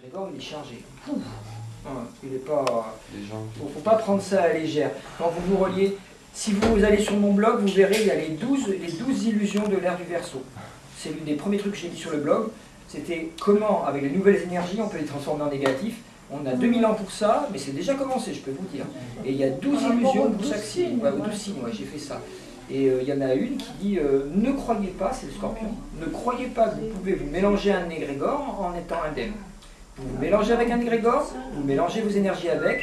Grégor, il est chargé. Pouf. Il n'est pas... Faut pas prendre ça à la légère. Quand vous reliez, si vous allez sur mon blog, vous verrez, il y a les 12 illusions de l'ère du Verseau. C'est l'un des premiers trucs que j'ai mis sur le blog. C'était comment, avec les nouvelles énergies, on peut les transformer en négatifs. On a 2000 ans pour ça, mais c'est déjà commencé, je peux vous dire. Et il y a 12 illusions pour chaque signe. Ouais, 12 signes, ouais, j'ai fait ça. Et il y en a une qui dit ne croyez pas, c'est le Scorpion, ne croyez pas que vous pouvez vous mélanger un égrégore en étant indemne. Vous vous mélangez avec un égrégore, vous mélangez vos énergies avec,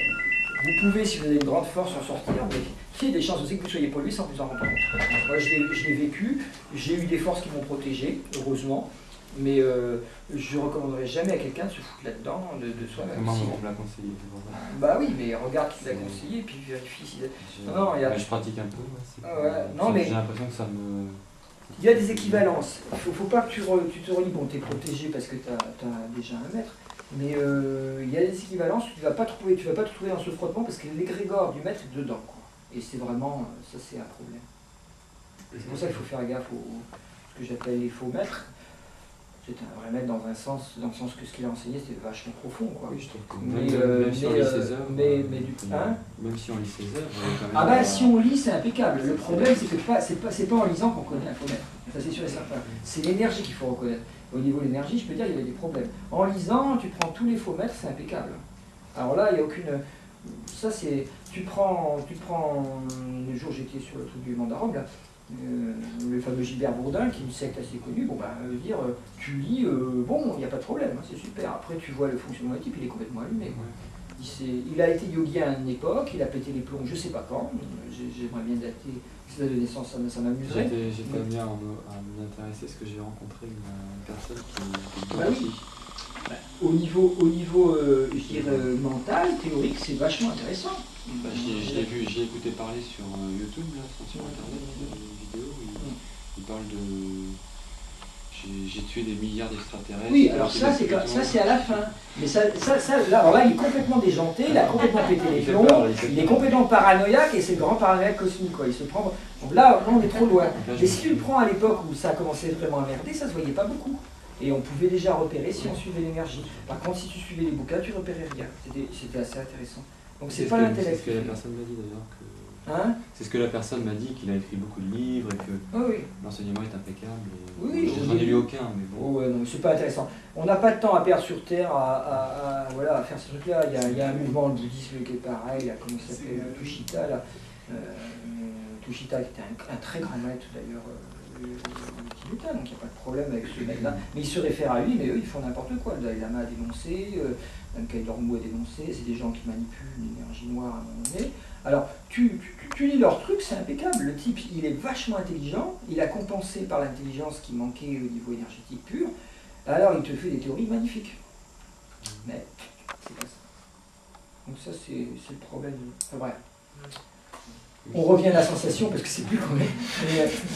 vous pouvez, si vous avez une grande force, en sortir, mais il y a des chances aussi que vous soyez pollué sans vous en rendre compte. Moi, je l'ai vécu, j'ai eu des forces qui m'ont protégé, heureusement, mais je ne recommanderais jamais à quelqu'un de se foutre là-dedans, de soi-même. Comment on me l'a conseillé? Bah oui, mais regarde qui t'a conseillé, et puis vérifie si... Non, je pratique un peu, mais j'ai l'impression que ça me... Il y a des équivalences. Il ne faut pas que tu te relis, bon, tu es protégé parce que tu as déjà un maître, mais il y a des équivalences où tu ne vas pas te trouver dans ce frottement parce que l'égrégore du maître est dedans, quoi. Et c'est vraiment, ça c'est un problème. C'est pour ça qu'il faut faire gaffe ce que j'appelle les faux maîtres. C'est un vrai maître dans le sens que ce qu'il a enseigné c'était vachement profond, quoi. Oui, je trouve que même si on lit ses œuvres, même si on lit ses œuvres, ah bah si on lit c'est impeccable. Le problème c'est que c'est pas en lisant qu'on connaît un faux maître. Ça c'est sûr et certain. C'est l'énergie qu'il faut reconnaître. Au niveau de l'énergie, je peux dire il y avait des problèmes. En lisant, tu prends tous les faux maîtres, c'est impeccable. Alors là, il n'y a aucune... Ça c'est... Tu prends... Le jour j'étais sur le truc du Mandarob, là, le fameux Gilbert Bourdin, qui est une secte assez connue, bon ben, tu lis, bon, il n'y a pas de problème, hein, c'est super. Après, tu vois le fonctionnement du type, il est complètement allumé. Il a été yogi à une époque, il a pété les plombs, je sais pas quand, j'aimerais bien dater sa date de naissance, ça m'amuserait. J'étais amené à m'y intéresser, parce que j'ai rencontré une personne qui bah oui. Au niveau je dirais, mental, théorique, c'est vachement intéressant. Bah, j'ai écouté parler sur YouTube, là, sur internet, une vidéo où il parle de... J'ai tué des milliards d'extraterrestres. Oui, alors ça c'est à la fin. Mais alors là il est complètement déjanté, il a complètement pété les plombs, il est complètement paranoïaque et c'est le grand paranoïaque cosmique, quoi. Il se prend... Donc là on est trop loin. Mais si tu le prends à l'époque où ça a commencé vraiment à merder, ça se voyait pas beaucoup. Et on pouvait déjà repérer si on suivait l'énergie. Par contre, si tu suivais les bouquins, tu repérais rien. C'était assez intéressant. Donc c'est pas l'intellect. C'est ce que la personne m'a dit d'ailleurs. Hein? C'est ce que la personne m'a dit, qu'il a écrit beaucoup de livres et que l'enseignement est impeccable. Oui, j'en ai lu aucun, mais bon. Oh ouais, non, c'est pas intéressant. On n'a pas de temps à perdre sur Terre à faire ce truc-là. Il y a un mouvement, le bouddhisme qui est pareil, là, comment ça s'appelle, Tushita, là. Tushita qui était un très grand maître d'ailleurs. Tibétain, donc il n'y a pas de problème avec ce mec-là. Mais il se réfère à lui, mais eux ils font n'importe quoi. Le Dalai Lama a dénoncé, Namkhai Dormu a dénoncé, c'est des gens qui manipulent l'énergie noire à un moment donné. Alors tu lis leur truc, c'est impeccable. Le type il est vachement intelligent, il a compensé par l'intelligence qui manquait au niveau énergétique pur. Alors il te fait des théories magnifiques. Mais c'est pas ça. Donc ça c'est le problème. Enfin bref. On revient à la sensation parce que c'est plus qu'on est.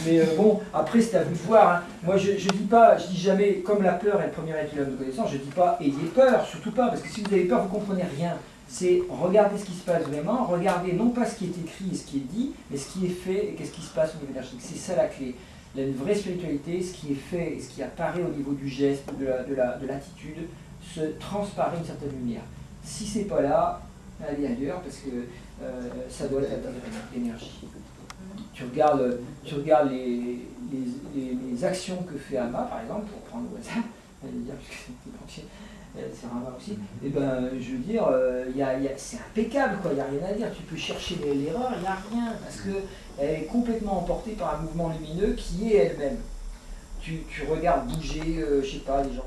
Mais bon, après c'est à vous de voir. Hein. Moi je dis jamais, comme la peur est le premier équilibre de connaissance, je dis pas ayez peur, surtout pas, parce que si vous avez peur, vous comprenez rien. C'est regarder ce qui se passe vraiment, regardez non pas ce qui est écrit et ce qui est dit, mais ce qui est fait et qu'est-ce qui se passe au niveau énergétique. C'est ça la clé. Il y a une vraie spiritualité, ce qui est fait et ce qui apparaît au niveau du geste, de l'attitude, se transparaît une certaine lumière. Si c'est pas là, allez ailleurs parce que ça doit être l'énergie. Tu regardes les actions que fait Ama, par exemple, pour prendre au hasard, c'est Rama aussi, et ben je veux dire, c'est impeccable, quoi, il n'y a rien à dire. Tu peux chercher l'erreur, il n'y a rien, parce qu'elle est complètement emportée par un mouvement lumineux qui est elle-même. Tu regardes bouger, je sais pas, les gens